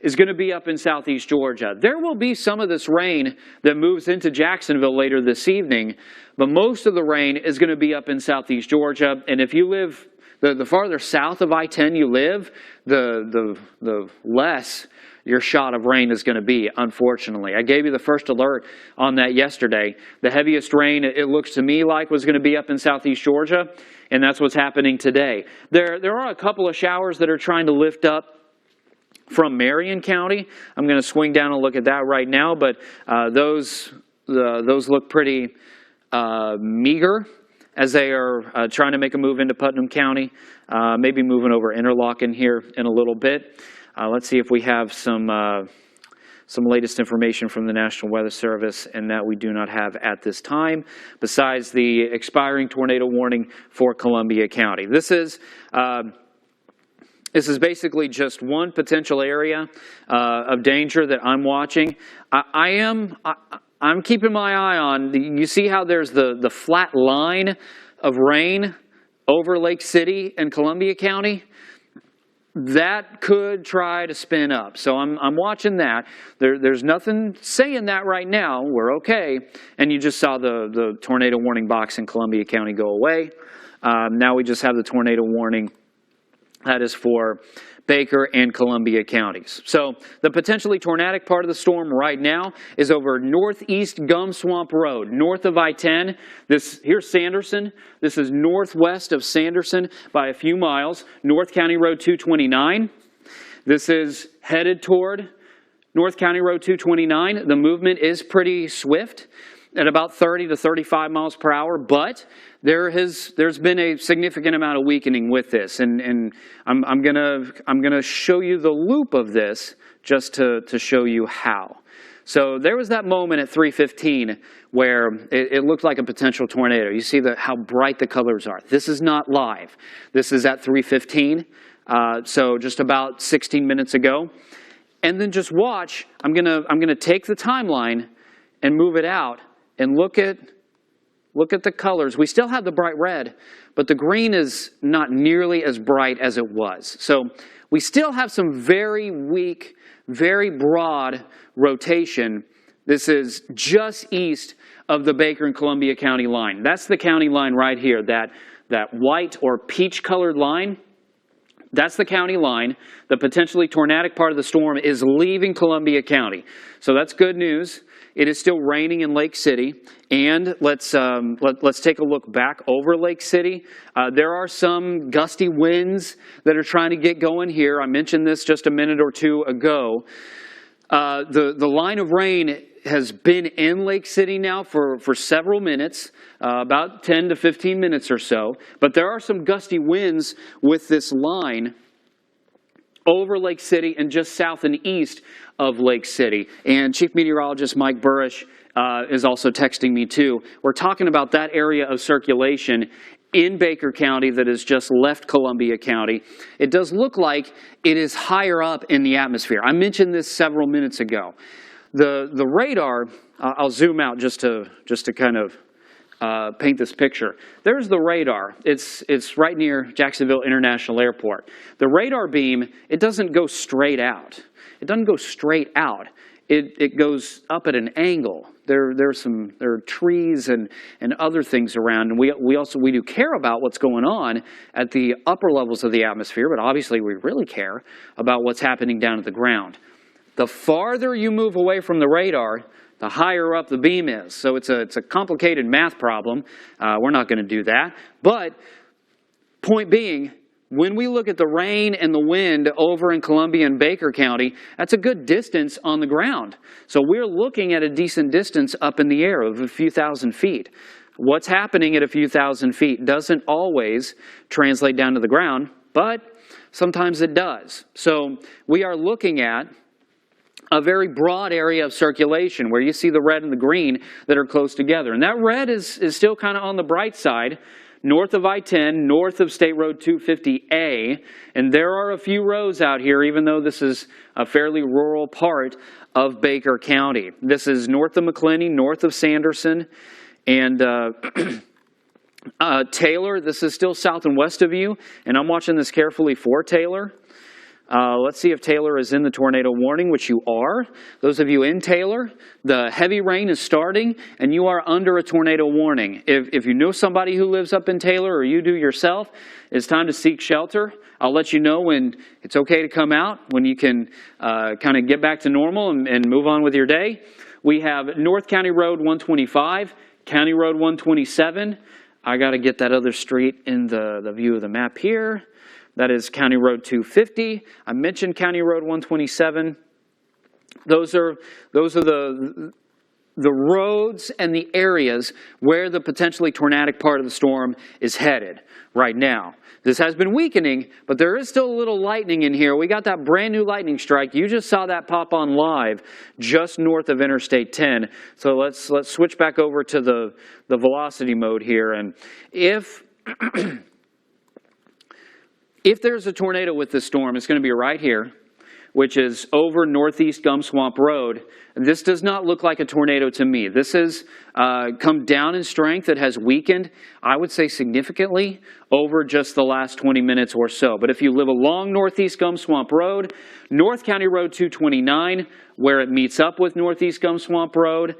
is going to be up in southeast Georgia. There will be some of this rain that moves into Jacksonville later this evening, but most of the rain is going to be up in southeast Georgia. And if you live the farther south of I-10 you live, the less your shot of rain is going to be, unfortunately. I gave you the first alert on that yesterday. The heaviest rain, it looks to me like, was going to be up in southeast Georgia, and that's what's happening today. There are a couple of showers that are trying to lift up from Marion County. I'm going to swing down and look at that right now, but those look pretty meager as they are trying to make a move into Putnam County, maybe moving over Interlochen here in a little bit. Let's see if we have some latest information from the National Weather Service, and that we do not have at this time, besides the expiring tornado warning for Columbia County. This is basically just one potential area of danger that I'm watching. I'm keeping my eye on, you see how there's the flat line of rain over Lake City and Columbia County? That could try to spin up. So I'm watching that. There's nothing saying that right now. We're okay. And you just saw the tornado warning box in Columbia County go away. Now we just have the tornado warning that is for Baker and Columbia counties. So the potentially tornadic part of the storm right now is over northeast Gum Swamp Road, north of I-10. Here's Sanderson. This is northwest of Sanderson by a few miles, North County Road 229. This is headed toward North County Road 229. The movement is pretty swift at about 30 to 35 miles per hour, but there's been a significant amount of weakening with this, and I'm gonna show you the loop of this just to show you how. So there was that moment at 3:15 where it looked like a potential tornado. You see how bright the colors are. This is not live. This is at 3:15, so just about 16 minutes ago. And then just watch. I'm gonna take the timeline and move it out and look at the colors. We still have the bright red, but the green is not nearly as bright as it was. So we still have some very weak, very broad rotation. This is just east of the Baker and Columbia County line. That's the county line right here, that white or peach colored line. That's the county line. The potentially tornadic part of the storm is leaving Columbia County. So that's good news. It is still raining in Lake City, and let's take a look back over Lake City. There are some gusty winds that are trying to get going here. I mentioned this just a minute or two ago. The line of rain has been in Lake City now for several minutes, about 10 to 15 minutes or so. But there are some gusty winds with this line over Lake City and just south and east of Lake City. And Chief Meteorologist Mike Burrish is also texting me too. We're talking about that area of circulation in Baker County that has just left Columbia County. It does look like it is higher up in the atmosphere. I mentioned this several minutes ago. The radar, I'll zoom out just to kind of paint this picture. There's the radar. It's right near Jacksonville International Airport. The radar beam, it doesn't go straight out. It doesn't go straight out. It goes up at an angle. There are trees and other things around, and we do care about what's going on at the upper levels of the atmosphere, but obviously we really care about what's happening down at the ground. The farther you move away from the radar, the higher up the beam is. So it's a complicated math problem. We're not going to do that. But point being, when we look at the rain and the wind over in Columbia and Baker County, that's a good distance on the ground. So we're looking at a decent distance up in the air of a few thousand feet. What's happening at a few thousand feet doesn't always translate down to the ground, but sometimes it does. So we are looking at a very broad area of circulation where you see the red and the green that are close together. And that red is still kind of on the bright side, north of I-10, north of State Road 250A. And there are a few roads out here, even though this is a fairly rural part of Baker County. This is north of McClenny, north of Sanderson, and Taylor. This is still south and west of you, and I'm watching this carefully for Taylor. Let's see if Taylor is in the tornado warning, which you are. Those of you in Taylor, the heavy rain is starting and you are under a tornado warning. If you know somebody who lives up in Taylor or you do yourself, it's time to seek shelter. I'll let you know when it's okay to come out, when you can kind of get back to normal and move on with your day. We have North County Road 125, County Road 127. I got to get that other street in the view of the map here. That is County Road 250. I mentioned County Road 127. Those are the roads and the areas where the potentially tornadic part of the storm is headed right now. This has been weakening, but there is still a little lightning in here. We got that brand new lightning strike. You just saw that pop on live just north of Interstate 10. So let's switch back over to the velocity mode here. And if there's a tornado with this storm, it's going to be right here, which is over Northeast Gum Swamp Road. This does not look like a tornado to me. This has come down in strength. It has weakened, I would say, significantly over just the last 20 minutes or so. But if you live along Northeast Gum Swamp Road, North County Road 229, where it meets up with Northeast Gum Swamp Road,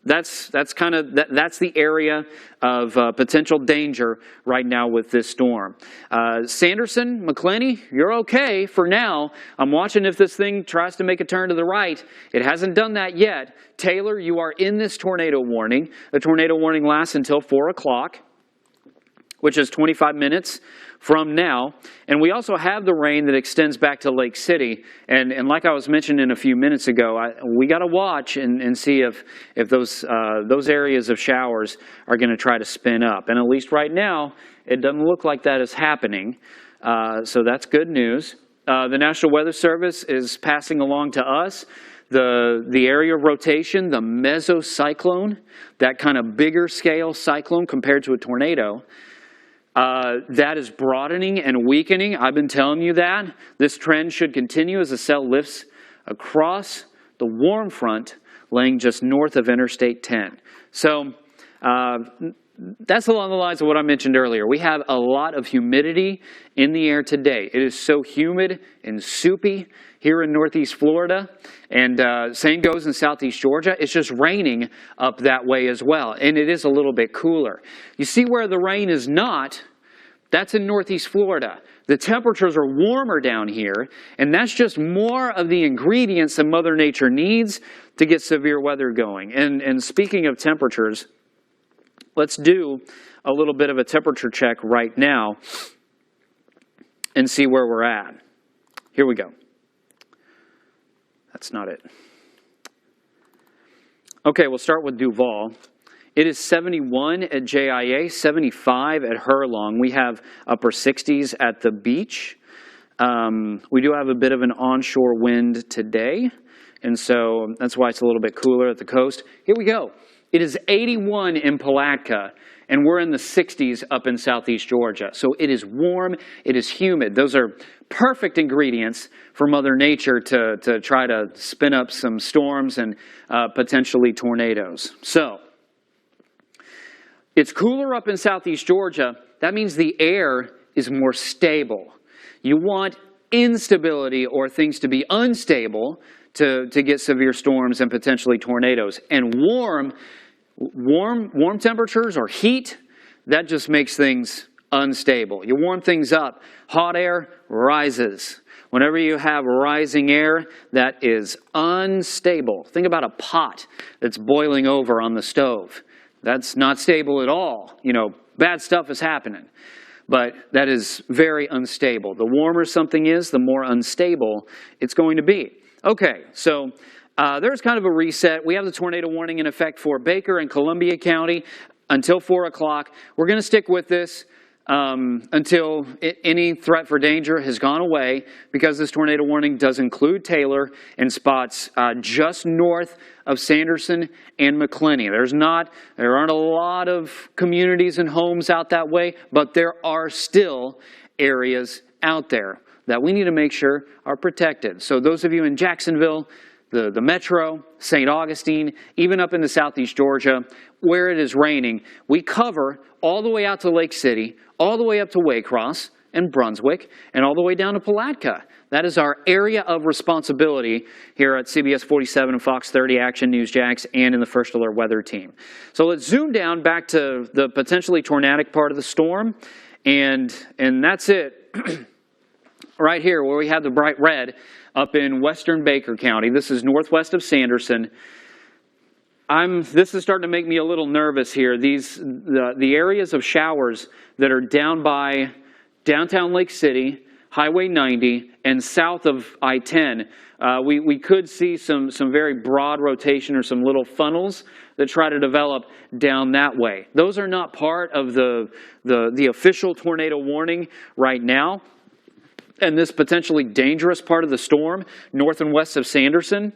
that's the area of potential danger right now with this storm. Sanderson, McClenny, you're okay for now. I'm watching if this thing tries to make a turn to the right. It hasn't done that yet. Taylor, you are in this tornado warning. The tornado warning lasts until 4 o'clock, which is 25 minutes from now. And we also have the rain that extends back to Lake City. And like I was mentioning a few minutes ago, we got to watch and see if those areas of showers are going to try to spin up. And at least right now, it doesn't look like that is happening. So that's good news. The National Weather Service is passing along to us the area of rotation, the mesocyclone, that kind of bigger scale cyclone compared to a tornado. That is broadening and weakening. I've been telling you that. This trend should continue as the cell lifts across the warm front laying just north of Interstate 10. So that's along the lines of what I mentioned earlier. We have a lot of humidity in the air today. It is so humid and soupy here in Northeast Florida, and same goes in Southeast Georgia. It's just raining up that way as well, and it is a little bit cooler. You see where the rain is not? That's in Northeast Florida. The temperatures are warmer down here, and that's just more of the ingredients that Mother Nature needs to get severe weather going. And speaking of temperatures, let's do a little bit of a temperature check right now and see where we're at. Here we go. That's not it. Okay, we'll start with Duval. It is 71 at JIA, 75 at Hurlong. We have upper 60s at the beach. We do have a bit of an onshore wind today, and so that's why it's a little bit cooler at the coast. Here we go. It is 81 in Palatka, and we're in the 60s up in Southeast Georgia. So it is warm, it is humid. Those are perfect ingredients for Mother Nature to try to spin up some storms and potentially tornadoes. So it's cooler up in Southeast Georgia. That means the air is more stable. You want instability or things to be unstable to get severe storms and potentially tornadoes. And warm temperatures or heat, that just makes things unstable. You warm things up. Hot air rises. Whenever you have rising air, that is unstable. Think about a pot that's boiling over on the stove. That's not stable at all. You know, bad stuff is happening. But that is very unstable. The warmer something is, the more unstable it's going to be. Okay, so there's kind of a reset. We have the tornado warning in effect for Baker and Columbia County until 4 o'clock. We're going to stick with this until any threat for danger has gone away, because this tornado warning does include Taylor and spots just north of Sanderson and McClenny. There aren't a lot of communities and homes out that way, but there are still areas out there that we need to make sure are protected. So those of you in Jacksonville, the Metro, St. Augustine, even up into Southeast Georgia, where it is raining, we cover all the way out to Lake City, all the way up to Waycross and Brunswick, and all the way down to Palatka. That is our area of responsibility here at CBS 47 and Fox 30 Action WJAX and in the First Alert Weather Team. So let's zoom down back to the potentially tornadic part of the storm, and that's it. Right here where we have the bright red up in western Baker County. This is northwest of Sanderson. This is starting to make me a little nervous here. The areas of showers that are down by downtown Lake City, Highway 90, and south of I-10, we could see some very broad rotation or some little funnels that try to develop down that way. Those are not part of the official tornado warning right now. And this potentially dangerous part of the storm, north and west of Sanderson.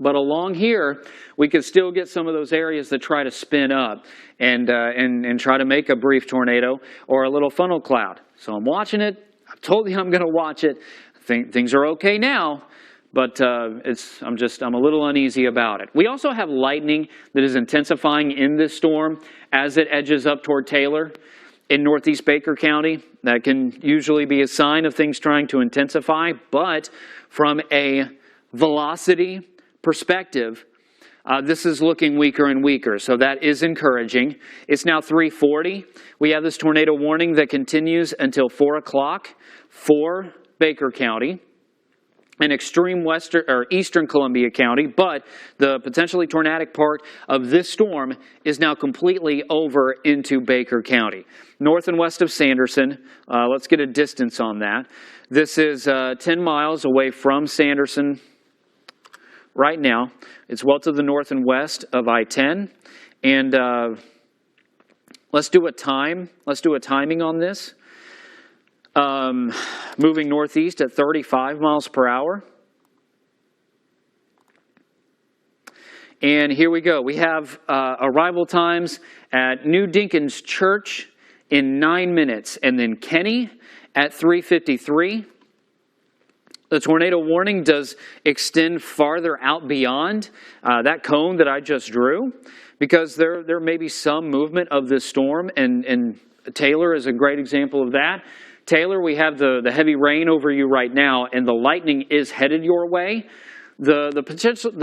But along here, we could still get some of those areas that try to spin up and try to make a brief tornado or a little funnel cloud. So I'm watching it. I've told you I'm going to watch it. I think things are okay now, but I'm a little uneasy about it. We also have lightning that is intensifying in this storm as it edges up toward Taylor in northeast Baker County. That can usually be a sign of things trying to intensify, but from a velocity perspective, this is looking weaker and weaker, so that is encouraging. It's now 3:40. We have this tornado warning that continues until 4 o'clock for Baker County. in extreme western or eastern Columbia County, but the potentially tornadic part of this storm is now completely over into Baker County. North and west of Sanderson, let's get a distance on that. This is 10 miles away from Sanderson right now. It's well to the north and west of I-10. And let's do a timing on this. Moving northeast at 35 miles per hour. And here we go. We have arrival times at New Dinkins Church in 9 minutes, and then Kenny at 3:53. The tornado warning does extend farther out beyond that cone that I just drew, because there may be some movement of this storm, and Taylor is a great example of that. Taylor, we have the heavy rain over you right now, and the lightning is headed your way. The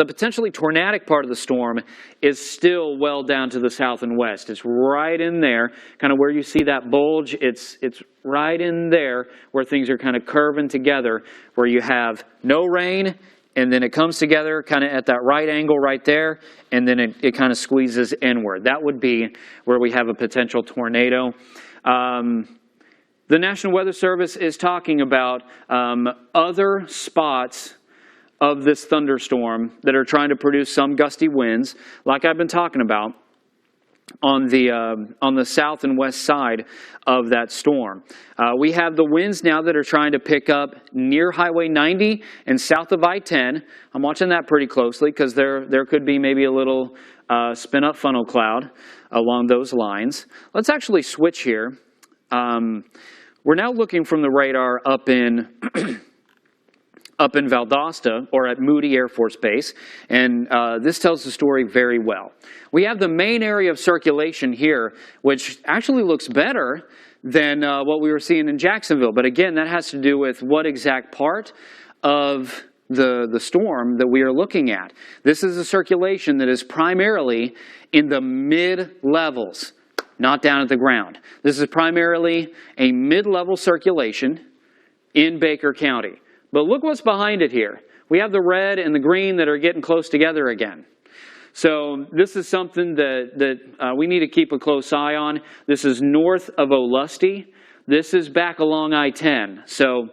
potentially tornadic part of the storm is still well down to the south and west. It's right in there, kind of where you see that bulge. It's right in there where things are kind of curving together, where you have no rain, and then it comes together kind of at that right angle right there, and then it kind of squeezes inward. That would be where we have a potential tornado. The National Weather Service is talking about other spots of this thunderstorm that are trying to produce some gusty winds, like I've been talking about, on the south and west side of that storm. We have the winds now that are trying to pick up near Highway 90 and south of I-10. I'm watching that pretty closely because there could be maybe a little spin-up funnel cloud along those lines. Let's actually switch here. We're now looking from the radar up in Valdosta, or at Moody Air Force Base, and this tells the story very well. We have the main area of circulation here, which actually looks better than what we were seeing in Jacksonville. But again, that has to do with what exact part of the storm that we are looking at. This is a circulation that is primarily in the mid-levels, not down at the ground. This is primarily a mid-level circulation in Baker County. But look what's behind it here. We have the red and the green that are getting close together again. So this is something that we need to keep a close eye on. This is north of Olustee. This is back along I-10. So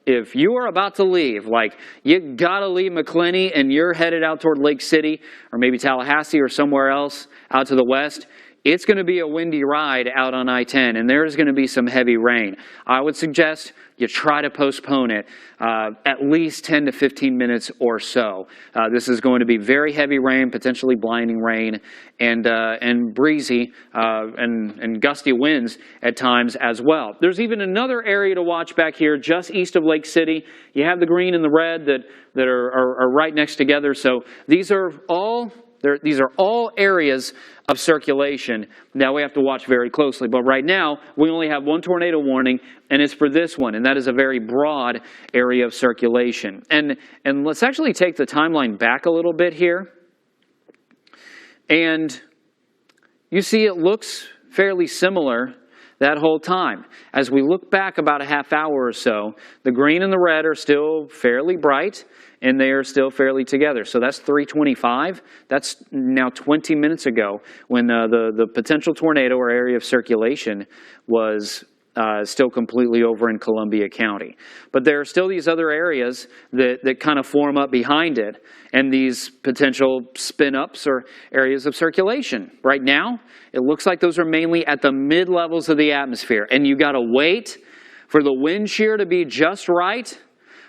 if you are about to leave, like you gotta leave McClenny and you're headed out toward Lake City or maybe Tallahassee or somewhere else out to the west, it's going to be a windy ride out on I-10, and there's going to be some heavy rain. I would suggest you try to postpone it at least 10 to 15 minutes or so. This is going to be very heavy rain, potentially blinding rain, and breezy and gusty winds at times as well. There's even another area to watch back here just east of Lake City. You have the green and the red that are right next together. So these are all areas of circulation. Now we have to watch very closely. But right now, we only have one tornado warning, and it's for this one. And that is a very broad area of circulation. And let's actually take the timeline back a little bit here. And you see it looks fairly similar that whole time. As we look back about a half hour or so, the green and the red are still fairly bright, and they are still fairly together. So that's 3:25. That's now 20 minutes ago when the potential tornado or area of circulation was still completely over in Columbia County. But there are still these other areas that kind of form up behind it, and these potential spin-ups or areas of circulation. Right now, it looks like those are mainly at the mid-levels of the atmosphere, and you got to wait for the wind shear to be just right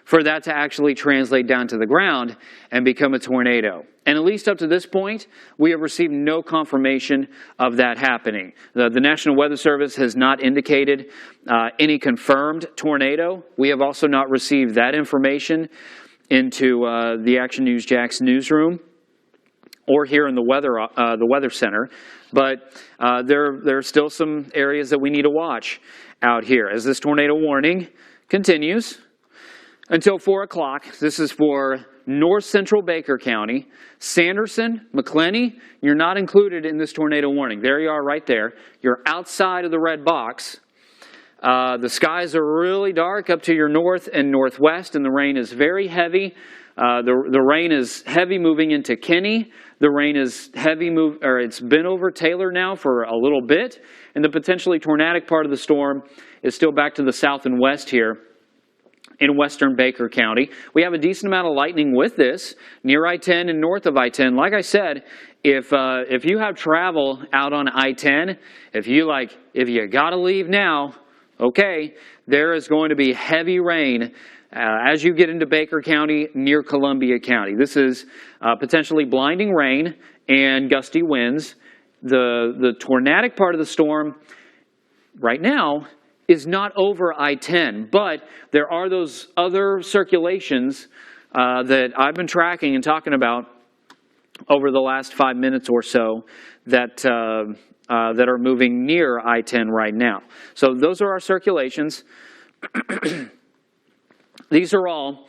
for that to actually translate down to the ground and become a tornado. And at least up to this point, we have received no confirmation of that happening. The National Weather Service has not indicated any confirmed tornado. We have also not received that information into the Action News WJAX newsroom or here in the Weather Center. But there are still some areas that we need to watch out here as this tornado warning continues until 4 o'clock. This is for north central Baker County. Sanderson, McClenny, you're not included in this tornado warning. There you are right there. You're outside of the red box. The skies are really dark up to your north and northwest, and the rain is very heavy. The rain is heavy moving into Kinney. The rain is heavy it's been over Taylor now for a little bit, and the potentially tornadic part of the storm is still back to the south and west here in western Baker County. We have a decent amount of lightning with this near I-10 and north of I-10. Like I said, if you have travel out on I-10, if you got to leave now, okay, there is going to be heavy rain as you get into Baker County near Columbia County. This is potentially blinding rain and gusty winds. The tornadic part of the storm right now is not over I-10, but there are those other circulations that I've been tracking and talking about over the last 5 minutes or so that are moving near I-10 right now. So those are our circulations. These are all,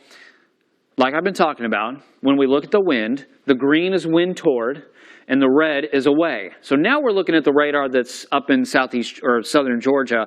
like I've been talking about, when we look at the wind, the green is wind toward, and the red is away. So now we're looking at the radar that's up in southeast or southern Georgia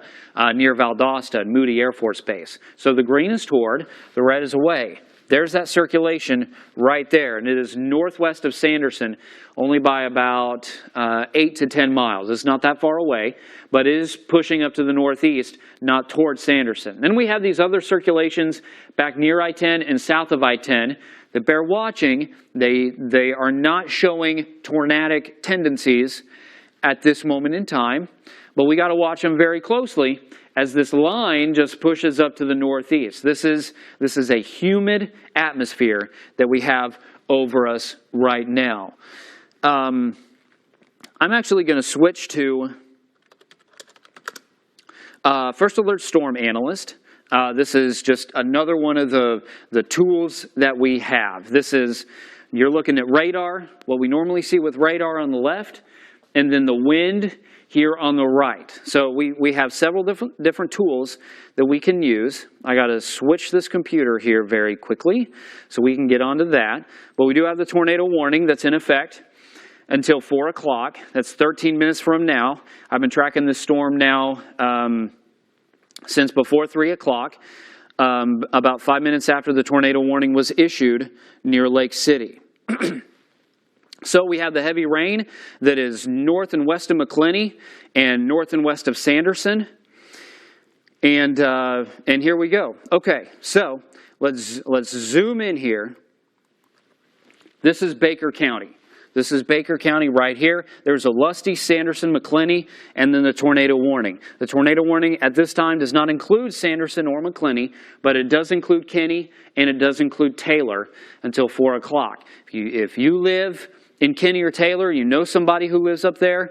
near Valdosta and Moody Air Force Base. So the green is toward, the red is away. There's that circulation right there, and it is northwest of Sanderson, only by about 8 to 10 miles. It's not that far away, but it is pushing up to the northeast, not towards Sanderson. Then we have these other circulations back near I-10 and south of I-10 that bear watching. They are not showing tornadic tendencies at this moment in time, but we got to watch them very closely as this line just pushes up to the northeast. This is a humid atmosphere that we have over us right now. I'm actually going to switch to First Alert Storm Analyst. This is just another one of the tools that we have. You're looking at radar, what we normally see with radar on the left, and then the wind here on the right. So we have several different tools that we can use. I got to switch this computer here very quickly so we can get onto that. But we do have the tornado warning that's in effect until 4 o'clock. That's 13 minutes from now. I've been tracking this storm now since before 3 o'clock, about 5 minutes after the tornado warning was issued near Lake City. So we have the heavy rain that is north and west of McClenny and north and west of Sanderson. And here we go. Okay, so let's zoom in here. This is Baker County. This is Baker County right here. There's a Lusty, Sanderson, McClenny, and then the tornado warning. The tornado warning at this time does not include Sanderson or McClenny, but it does include Kinney and it does include Taylor until 4 o'clock. If you live in Kinney or Taylor, you know somebody who lives up there,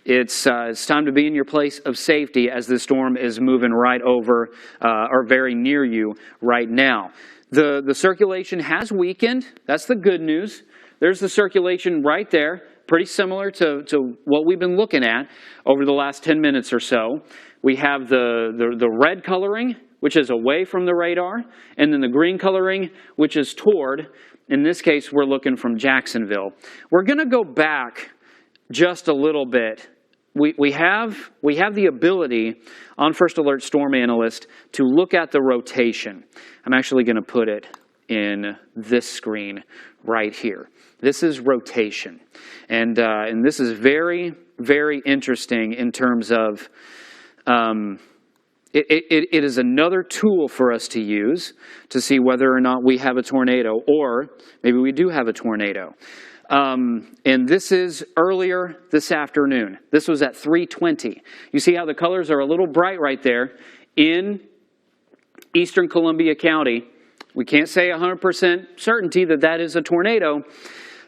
it's time to be in your place of safety as the storm is moving right over or very near you right now. The circulation has weakened. That's the good news. There's the circulation right there, pretty similar to what we've been looking at over the last 10 minutes or so. We have the red coloring, which is away from the radar, and then the green coloring, which is toward. In this case, we're looking from Jacksonville. We're going to go back just a little bit. We have the ability on First Alert Storm Analyst to look at the rotation. I'm actually going to put it in this screen right here. This is rotation. And this is very, very interesting in terms of it is another tool for us to use to see whether or not we have a tornado, or maybe we do have a tornado. And this is earlier this afternoon. This was at 3:20. You see how the colors are a little bright right there in eastern Columbia County. We can't say 100% certainty that that is a tornado,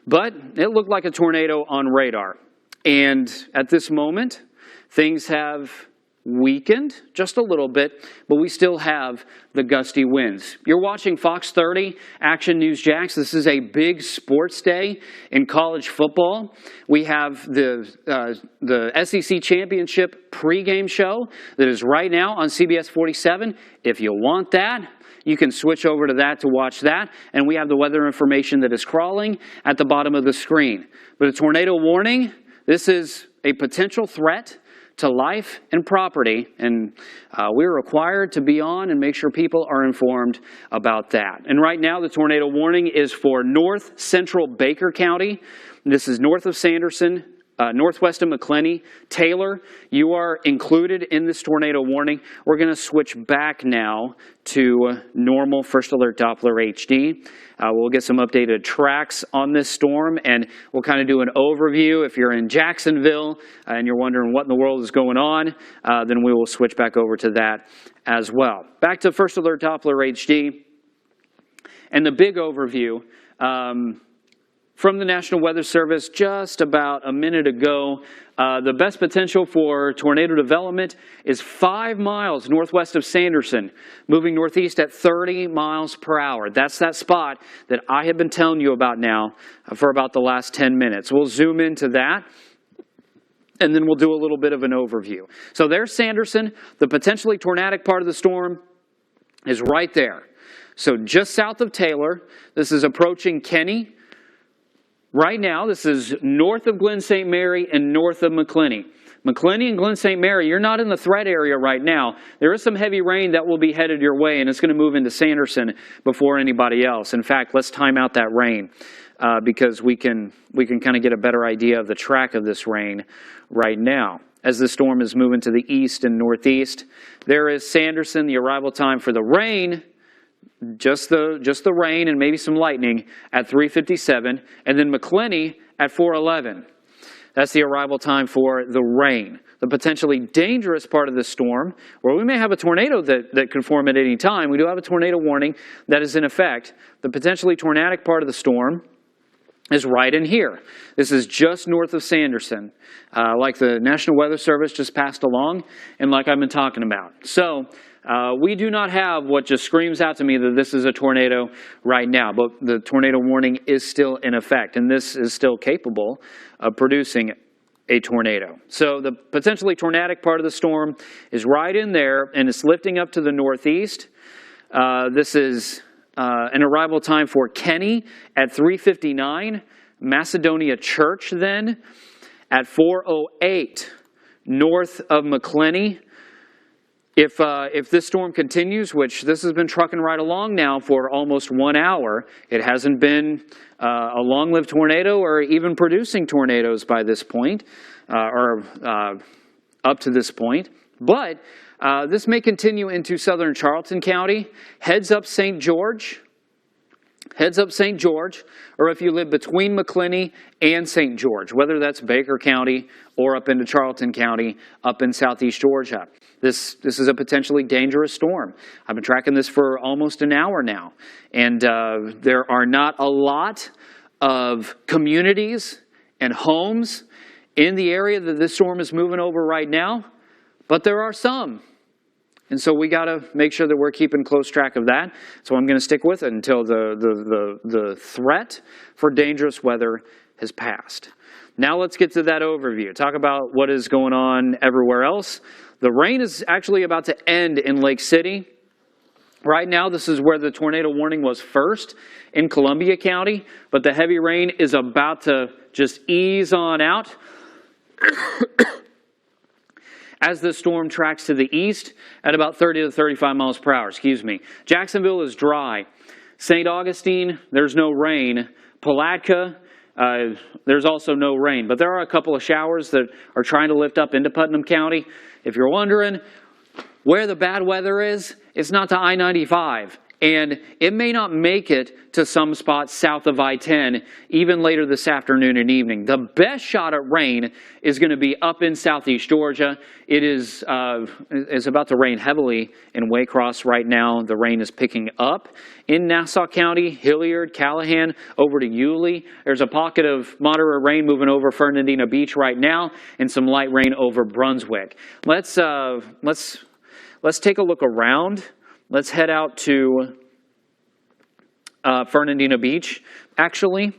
but it looked like a tornado on radar. And at this moment, things have weakened just a little bit, but we still have the gusty winds. You're watching Fox 30 Action News WJAX. This is a big sports day in college football. We have the SEC Championship pregame show that is right now on CBS 47. If you want that, you can switch over to that to watch that. And we have the weather information that is crawling at the bottom of the screen. But a tornado warning, this is a potential threat to life and property, and we're required to be on and make sure people are informed about that. And right now, the tornado warning is for north central Baker County. This is north of Sanderson, northwest of McClenny. Taylor, you are included in this tornado warning. We're going to switch back now to normal First Alert Doppler HD. We'll get some updated tracks on this storm, and we'll kind of do an overview. If you're in Jacksonville and you're wondering what in the world is going on, then we will switch back over to that as well. Back to First Alert Doppler HD and the big overview. From the National Weather Service just about a minute ago, the best potential for tornado development is 5 miles northwest of Sanderson, moving northeast at 30 miles per hour. That's that spot that I have been telling you about now for about the last 10 minutes. We'll zoom into that, and then we'll do a little bit of an overview. So there's Sanderson. The potentially tornadic part of the storm is right there. So just south of Taylor, this is approaching Kenny. Right now, this is north of Glen St. Mary and north of McClenny. McClenny and Glen St. Mary, you're not in the threat area right now. There is some heavy rain that will be headed your way, and it's going to move into Sanderson before anybody else. In fact, let's time out that rain because we can kind of get a better idea of the track of this rain right now. As the storm is moving to the east and northeast, there is Sanderson, the arrival time for the rain. Just the rain and maybe some lightning at 3:57, and then McClenny at 4:11. That's the arrival time for the rain. The potentially dangerous part of the storm, where we may have a tornado that could form at any time. We do have a tornado warning that is in effect. The potentially tornadic part of the storm is right in here. This is just north of Sanderson, like the National Weather Service just passed along, and like I've been talking about. So we do not have what just screams out to me that this is a tornado right now, but the tornado warning is still in effect, and this is still capable of producing a tornado. So the potentially tornadic part of the storm is right in there, and it's lifting up to the northeast. This is an arrival time for Kenny at 3:59, Macedonia Church then at 4:08, north of McClenny. If this storm continues, which this has been trucking right along now for almost 1 hour, it hasn't been a long-lived tornado or even producing tornadoes by this point, or up to this point. But this may continue into southern Charlton County, heads up St. George, or if you live between McClenny and St. George, whether that's Baker County or up into Charlton County, up in southeast Georgia. This is a potentially dangerous storm. I've been tracking this for almost an hour now, and there are not a lot of communities and homes in the area that this storm is moving over right now, but there are some. And so we got to make sure that we're keeping close track of that. So I'm going to stick with it until the threat for dangerous weather has passed. Now let's get to that overview. Talk about what is going on everywhere else. The rain is actually about to end in Lake City. Right now, this is where the tornado warning was first in Columbia County, but the heavy rain is about to just ease on out. As the storm tracks to the east at about 30 to 35 miles per hour, Jacksonville is dry. St. Augustine, there's no rain. Palatka, there's also no rain. But there are a couple of showers that are trying to lift up into Putnam County. If you're wondering where the bad weather is, it's not to I-95. And it may not make it to some spots south of I-10 even later this afternoon and evening. The best shot at rain is going to be up in southeast Georgia. It is it's about to rain heavily in Waycross right now. The rain is picking up in Nassau County, Hilliard, Callahan, over to Yulee. There's a pocket of moderate rain moving over Fernandina Beach right now, and some light rain over Brunswick. Let's take a look around. Let's head out to Fernandina Beach, actually,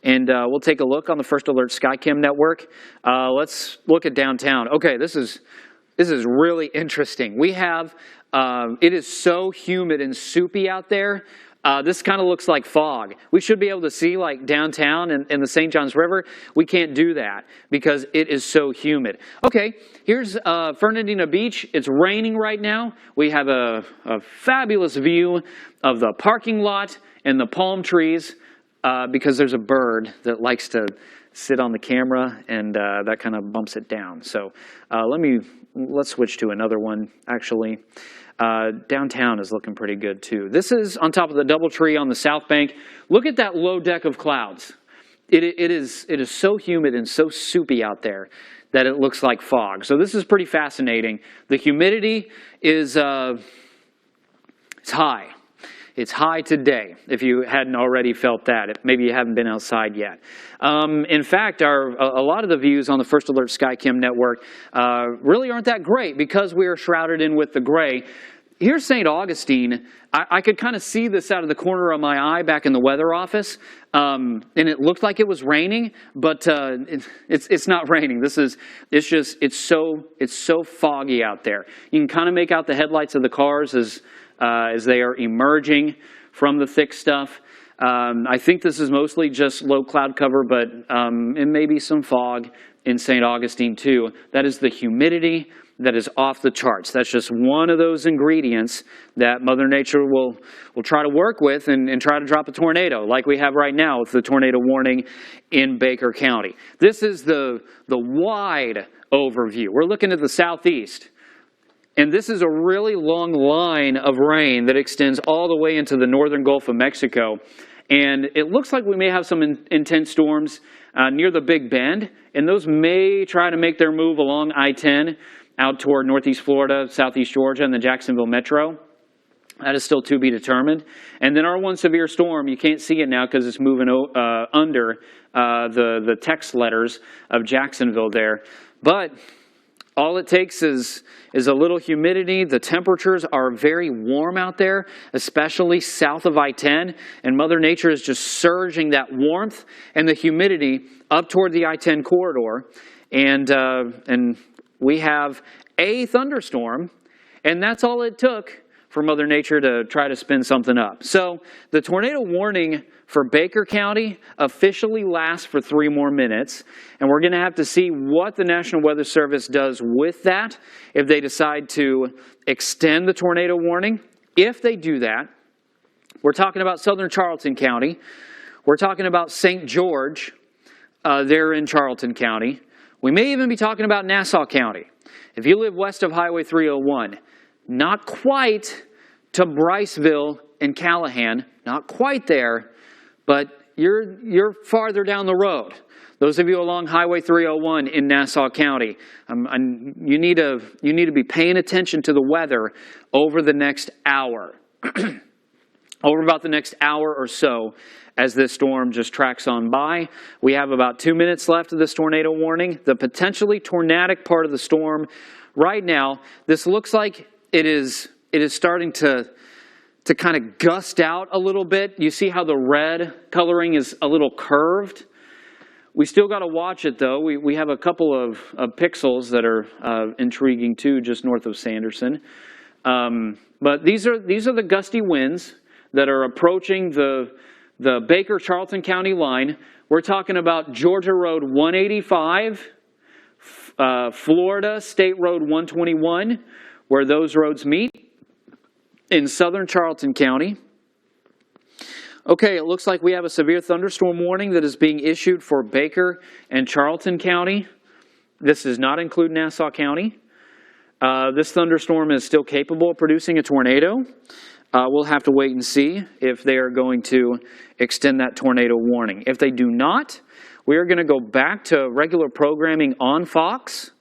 and we'll take a look on the First Alert Skycam network. Let's look at downtown. Okay, this is really interesting. We have, it is so humid and soupy out there. This kind of looks like fog. We should be able to see like downtown in the St. Johns River. We can't do that because it is so humid. Okay, here's Fernandina Beach. It's raining right now. We have a fabulous view of the parking lot and the palm trees because there's a bird that likes to sit on the camera, and that kind of bumps it down. So let's switch to another one, actually. Downtown is looking pretty good, too. This is on top of the DoubleTree on the south bank. Look at that low deck of clouds. It is so humid and so soupy out there that it looks like fog. So this is pretty fascinating. The humidity is it's high. It's high today, if you hadn't already felt that. Maybe you haven't been outside yet. In fact, a lot of the views on the First Alert SkyCam network really aren't that great because we are shrouded in with the gray. Here's St. Augustine. I could kind of see this out of the corner of my eye back in the weather office, and it looked like it was raining, but it's not raining. It's so foggy out there. You can kind of make out the headlights of the cars as they are emerging from the thick stuff. I think this is mostly just low cloud cover, but it may be some fog in St. Augustine too. That is the humidity that is off the charts. That's just one of those ingredients that Mother Nature will try to work with and try to drop a tornado like we have right now with the tornado warning in Baker County. This is the wide overview. We're looking at the southeast. And this is a really long line of rain that extends all the way into the northern Gulf of Mexico. And it looks like we may have some intense storms near the Big Bend. And those may try to make their move along I-10 out toward northeast Florida, southeast Georgia, and the Jacksonville metro. That is still to be determined. And then our one severe storm, you can't see it now because it's moving under the text letters of Jacksonville there. But all it takes is a little humidity. The temperatures are very warm out there, especially south of I-10. And Mother Nature is just surging that warmth and the humidity up toward the I-10 corridor. And we have a thunderstorm, and that's all it took for Mother Nature to try to spin something up. So the tornado warning for Baker County officially lasts for 3 more minutes, and we're going to have to see what the National Weather Service does with that if they decide to extend the tornado warning. If they do that, we're talking about southern Charlton County. We're talking about St. George. They're in Charlton County. We may even be talking about Nassau County. If you live west of Highway 301, not quite to Bryceville and Callahan, not quite there, but you're farther down the road. Those of you along Highway 301 in Nassau County, you need to be paying attention to the weather over the next hour, over about the next hour or so as this storm just tracks on by. We have about 2 minutes left of this tornado warning. The potentially tornadic part of the storm right now, this looks like it is starting to kind of gust out a little bit. You see how the red coloring is a little curved? We still got to watch it, though. We have a couple of pixels that are intriguing, too, just north of Sanderson. But these are the gusty winds that are approaching the Baker-Charlton County line. We're talking about Georgia Road 185, Florida State Road 121, where those roads meet in southern Charlton County. Okay, it looks like we have a severe thunderstorm warning that is being issued for Baker and Charlton County. This does not include Nassau County. This thunderstorm is still capable of producing a tornado. We'll have to wait and see if they are going to extend that tornado warning. If they do not, we are going to go back to regular programming on Fox.